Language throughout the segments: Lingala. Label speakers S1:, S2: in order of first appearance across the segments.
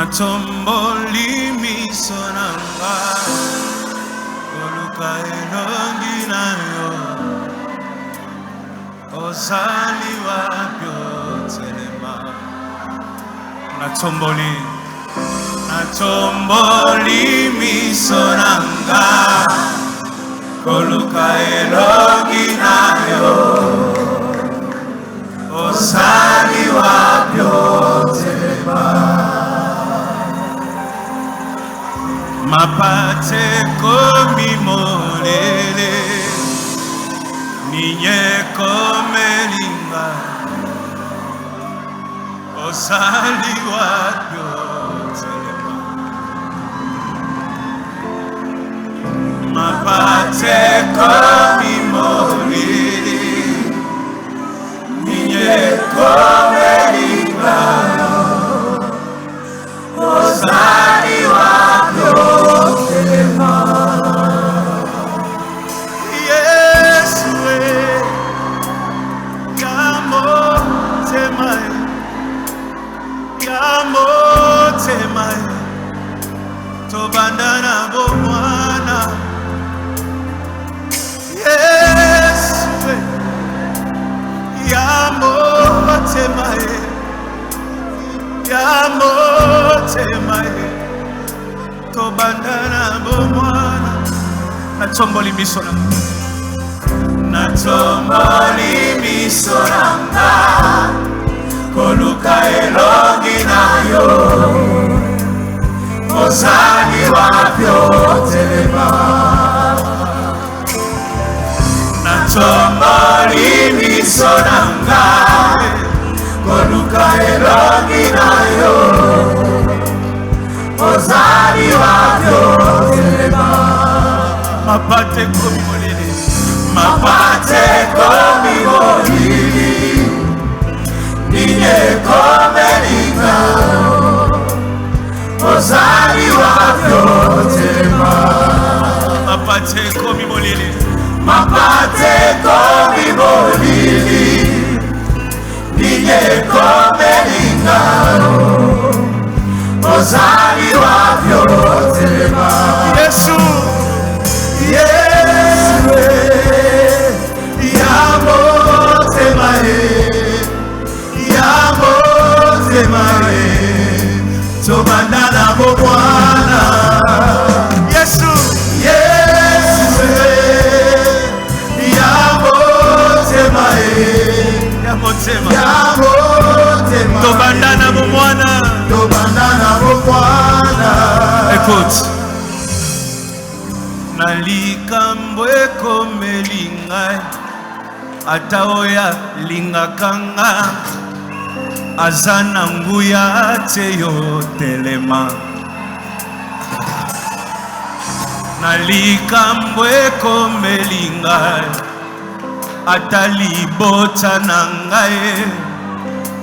S1: Natomboli misonanga Oluka elongi nayo Ozali wapyo telema Natomboli misonanga Oluka elongi nayo Ozali wapyo telema Mapate komi molele Ninye komelinga Ozali wapyo telema Mapate komi molele Ninye komelinga Ozali wapyo telema Yesu Yamo temae Tobandana bomwana Yesu Yamo temae Tobandana bomwana Natomboli misonanga Koluka elongi nayo Ozali wapyo telema Natomboli misonanga Koluka elongi nayo Ozali wapyo telema Mapate komi molele Ninye komelinga Ozali wapyo telema Mapate komi molele Ninye komelinga Ozali wapyo telema Yesu Yamo temae Tobandana bomwana Yesu Yamo temae Tobandana bomwana Écoute Nalikambwe komelinga Ataoya lingakanga Azana nguya teyo telema Nalikambwe komelinga Atalibota nangae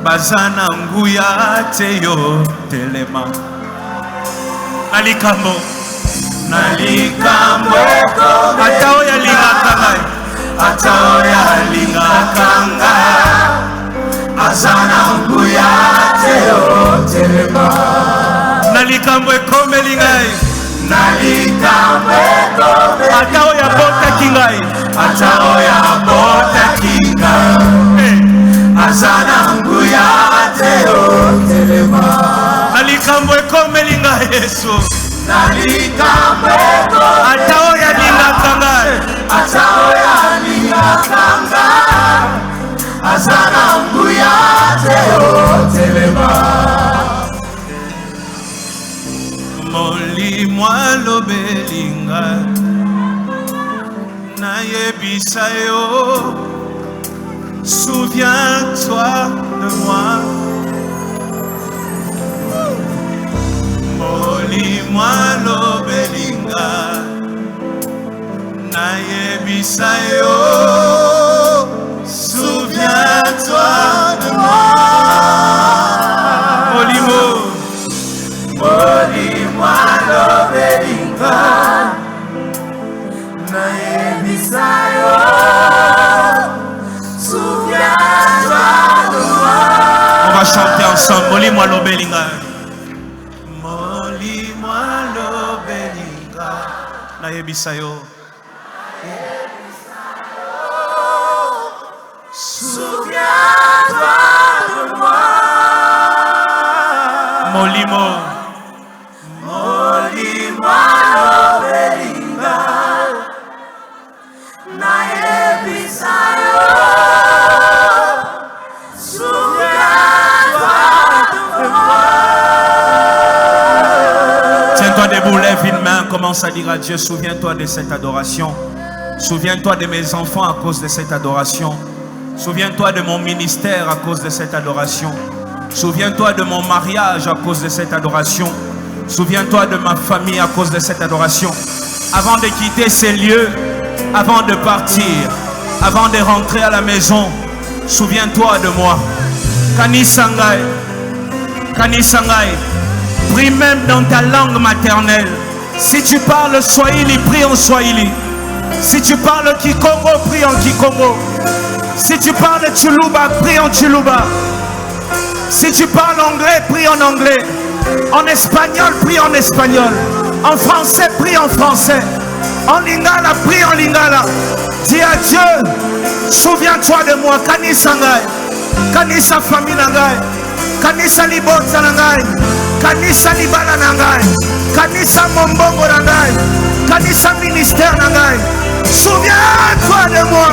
S1: Bazana nguya teyo telema Nalikambwe Ataoya lingakanga Azana nguya teyo telema Nalikambwe komelingai Ataoya bota kingai Azana nguya teyo telema Nalikambwe komelingai Yesu Ataoya lingakanga Azana nguya teyo telema Molimo alobelinga Nayebisa yo Souviens-toi de moi Molimo alobelinga Nayebisa yo Souviens-toi de moi Molimo alobelinga Nayebisa yo Souviens-toi de moi On va chanter ensemble Molimo alobelinga Nayebisayo.
S2: Souviens-toi de moi.
S1: Molimo.
S2: Molimo lobelinga. Nayebisayo. Souviens-toi de moi.
S1: Tiens-toi debout, lève une main, commence à dire à Dieu, souviens-toi de cette adoration. Souviens-toi de mes enfants à cause de cette adoration. Souviens-toi de mon ministère à cause de cette adoration. Souviens-toi de mon mariage à cause de cette adoration. Souviens-toi de ma famille à cause de cette adoration. Avant de quitter ces lieux, avant de partir, avant de rentrer à la maison, souviens-toi de moi. Kanisangai, Kanisangai, prie même dans ta langue maternelle. Si tu parles Swahili, prie en Swahili. Si tu parles Kikongo, prie en Kikongo. Si tu parles Chuluba, prie en Chuluba. Si tu parles anglais, prie en anglais. En espagnol, prie en espagnol. En français, prie en français. En lingala, prie en lingala. Dis à Dieu, souviens-toi de moi. Kanisa ngai, kanisa famille nangai, kanisa libota nangai, kanisa libala nangai, kanisa mombongo nangai, kanisa ministère nangai. Souviens-toi de moi.